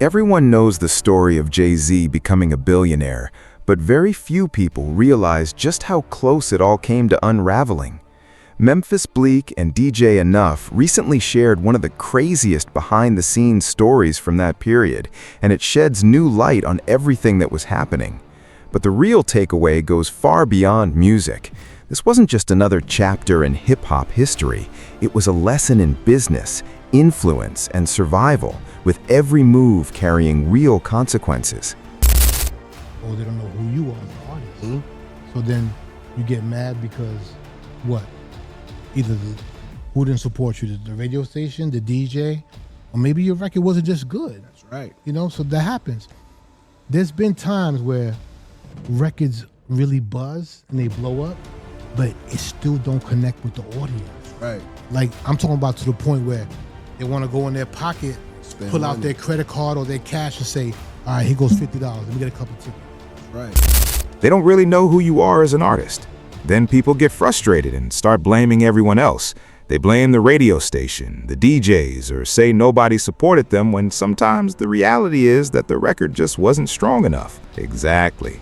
Everyone knows the story of Jay-Z becoming a billionaire, but very few people realize just how close it all came to unraveling. Memphis Bleek and DJ Enuff recently shared one of the craziest behind-the-scenes stories from that period, and it sheds new light on everything that was happening. But the real takeaway goes far beyond music. This wasn't just another chapter in hip-hop history. It was a lesson in business, influence, and survival, with every move carrying real consequences. Oh, they don't know who you are as an artist. So then you get mad because what? Either who didn't support you, the radio station, the DJ, or maybe your record wasn't just good. That's right. You know, so that happens. There's been times where records really buzz and they blow up, but it still don't connect with the audience. Right. Like, I'm talking about to the point where they want to go in their pocket, pull out their credit card or their cash and say, all right, here goes $50. Let me get a couple tickets. Right. They don't really know who you are as an artist. Then people get frustrated and start blaming everyone else. They blame the radio station, the DJs, or say nobody supported them when sometimes the reality is that the record just wasn't strong enough. Exactly.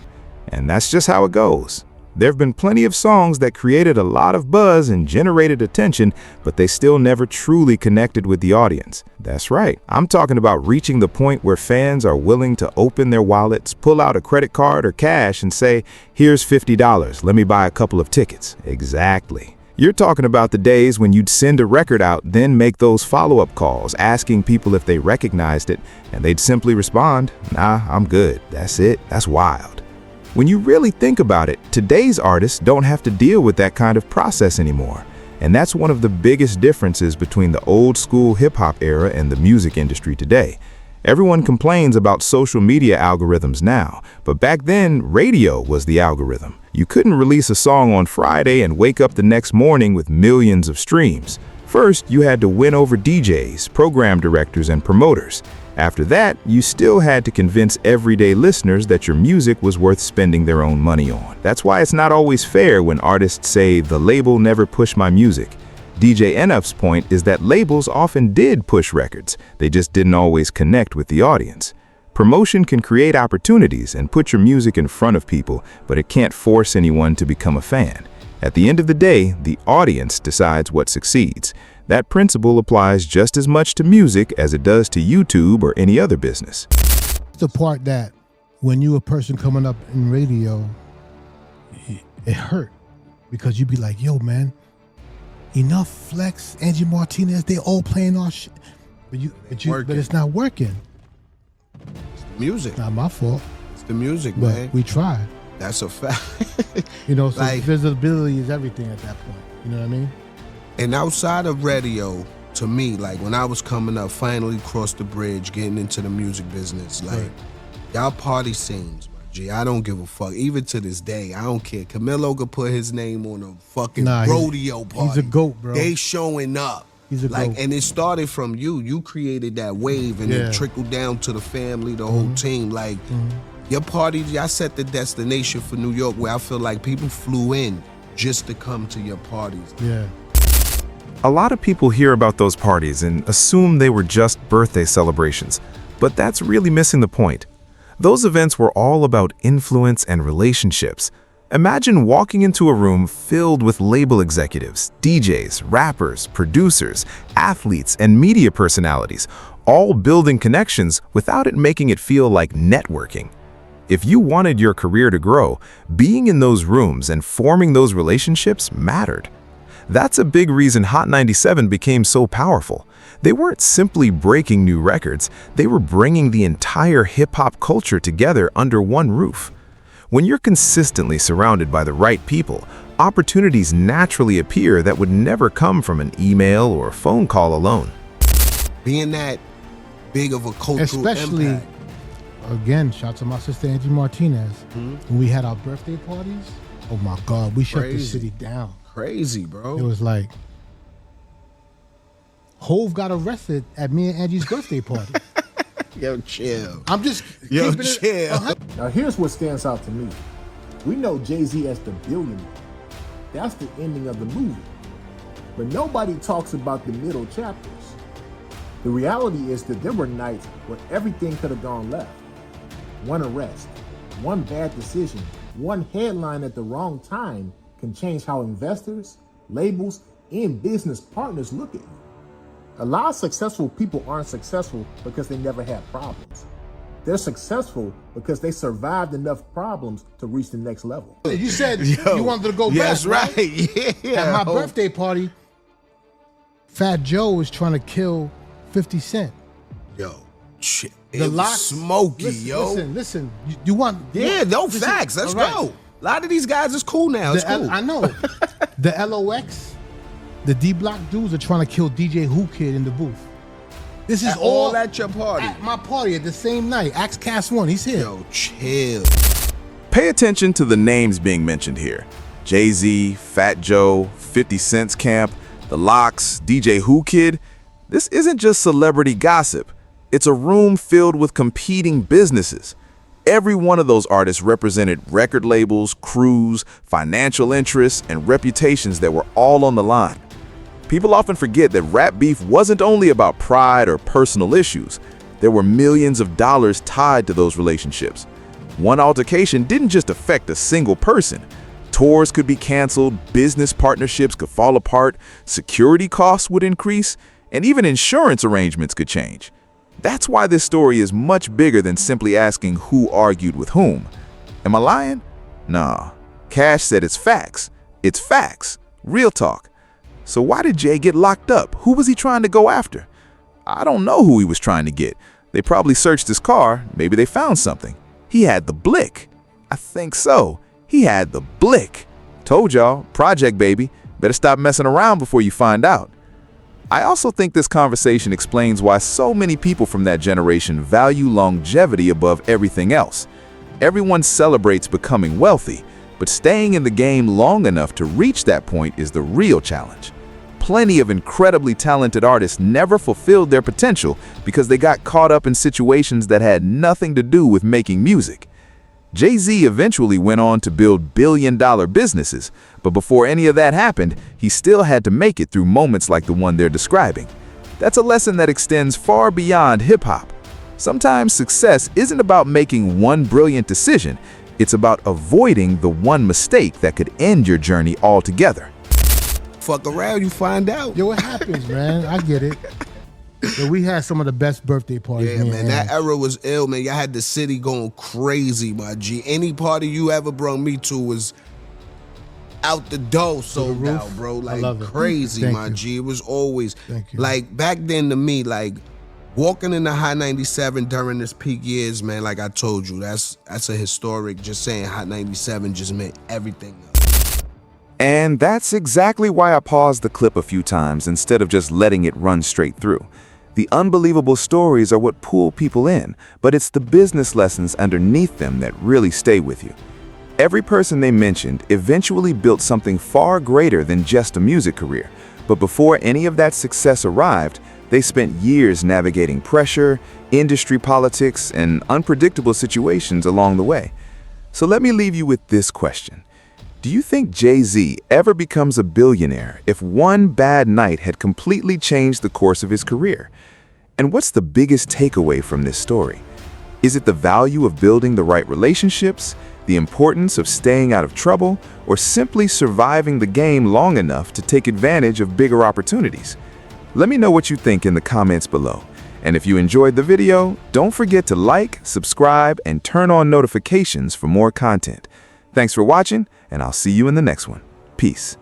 And that's just how it goes. There have been plenty of songs that created a lot of buzz and generated attention, but they still never truly connected with the audience. That's right. I'm talking about reaching the point where fans are willing to open their wallets, pull out a credit card or cash and say, here's $50, let me buy a couple of tickets. Exactly. You're talking about the days when you'd send a record out, then make those follow-up calls, asking people if they recognized it, and they'd simply respond, nah, I'm good. That's it. That's wild. When you really think about it, today's artists don't have to deal with that kind of process anymore. And that's one of the biggest differences between the old school hip-hop era and the music industry today. Everyone complains about social media algorithms now, but back then, radio was the algorithm. You couldn't release a song on Friday and wake up the next morning with millions of streams. First, you had to win over DJs, program directors, and promoters. After that, you still had to convince everyday listeners that your music was worth spending their own money on. That's why it's not always fair when artists say, the label never pushed my music. DJ Enuff's point is that labels often did push records, they just didn't always connect with the audience. Promotion can create opportunities and put your music in front of people, but it can't force anyone to become a fan. At the end of the day, the audience decides what succeeds. That principle applies just as much to music as it does to YouTube or any other business. The part that when you a person coming up in radio, it hurt because you be like, yo, man, Enuff, Flex, Angie Martinez, they all playing our shit. But it's not working. It's the music. Not my fault. It's the music, but man. We tried. That's a fact. You know, so like, visibility is everything at that point. You know what I mean? And outside of radio, to me, like when I was coming up, finally crossed the bridge, getting into the music business, like y'all party scenes, my G, I don't give a fuck. Even to this day, I don't care. Camilo could put his name on a fucking rodeo party. He's a GOAT, bro. They showing up. He's a GOAT. And it started from you. You created that wave and it trickled down to the family, the whole team. Like your party, y'all set the destination for New York where I feel like people flew in just to come to your parties. Yeah. A lot of people hear about those parties and assume they were just birthday celebrations, but that's really missing the point. Those events were all about influence and relationships. Imagine walking into a room filled with label executives, DJs, rappers, producers, athletes, and media personalities, all building connections without it making it feel like networking. If you wanted your career to grow, being in those rooms and forming those relationships mattered. That's a big reason Hot 97 became so powerful. They weren't simply breaking new records, they were bringing the entire hip-hop culture together under one roof. When you're consistently surrounded by the right people, opportunities naturally appear that would never come from an email or a phone call alone. Being that big of a cultural impact. Again, shout out to my sister Angie Martinez. When we had our birthday parties, oh my God, we shut the city down. Crazy, bro. It was like, Hove got arrested at me and Angie's birthday party. Yo, chill. I'm just Yo, chill. Now here's what stands out to me. We know Jay-Z as the billionaire. That's the ending of the movie. But nobody talks about the middle chapters. The reality is that there were nights where everything could have gone left. One arrest, one bad decision, one headline at the wrong time can change how investors, labels, and business partners look at you. A lot of successful people aren't successful because they never had problems. They're successful because they survived enough problems to reach the next level. You said you wanted to go back. That's right. Yeah. At my birthday party, Fat Joe was trying to kill 50 Cent. Yo, shit. The It Lox, was smoky, yo. Listen. You want? Yeah, no listen, facts. Let's all right. go. A lot of these guys is cool now. It's cool. I know. The LOX, the D Block dudes are trying to kill DJ Who Kid in the booth. This is all at your party. At my party at the same night. Axe Cast 1, he's here. Yo, chill. Pay attention to the names being mentioned here. Jay-Z, Fat Joe, 50 Cent's camp, the Lox, DJ Who Kid. This isn't just celebrity gossip. It's a room filled with competing businesses. Every one of those artists represented record labels, crews, financial interests, and reputations that were all on the line. People often forget that rap beef wasn't only about pride or personal issues. There were millions of dollars tied to those relationships. One altercation didn't just affect a single person. Tours could be canceled, business partnerships could fall apart, security costs would increase, and even insurance arrangements could change. That's why this story is much bigger than simply asking who argued with whom. Am I lying? Nah. Cash said it's facts. It's facts. Real talk. So why did Jay get locked up? Who was he trying to go after? I don't know who he was trying to get. They probably searched his car. Maybe they found something. He had the blick. I think so. He had the blick. Told y'all, project baby. Better stop messing around before you find out. I also think this conversation explains why so many people from that generation value longevity above everything else. Everyone celebrates becoming wealthy, but staying in the game long enough to reach that point is the real challenge. Plenty of incredibly talented artists never fulfilled their potential because they got caught up in situations that had nothing to do with making music. Jay-Z eventually went on to build billion-dollar businesses, but before any of that happened, he still had to make it through moments like the one they're describing. That's a lesson that extends far beyond hip-hop. Sometimes success isn't about making one brilliant decision, it's about avoiding the one mistake that could end your journey altogether. Fuck around, you find out. Yo, it happens, man. I get it. Yo, we had some of the best birthday parties. Yeah, man, that era was ill, man. Y'all had the city going crazy, my G. Any party you ever brought me to was out the door sold out, bro. Like crazy, my G. It was always like back then to me, like walking in the Hot 97 during this peak years, man, like I told you, that's a historic, just saying Hot 97 just meant everything. And that's exactly why I paused the clip a few times instead of just letting it run straight through. The unbelievable stories are what pull people in, but it's the business lessons underneath them that really stay with you. Every person they mentioned eventually built something far greater than just a music career, but before any of that success arrived, they spent years navigating pressure, industry politics, and unpredictable situations along the way. So let me leave you with this question. Do you think Jay-Z ever becomes a billionaire if one bad night had completely changed the course of his career? And what's the biggest takeaway from this story? Is it the value of building the right relationships, the importance of staying out of trouble, or simply surviving the game long enough to take advantage of bigger opportunities? Let me know what you think in the comments below. And if you enjoyed the video, don't forget to like, subscribe, and turn on notifications for more content. Thanks for watching, and I'll see you in the next one. Peace.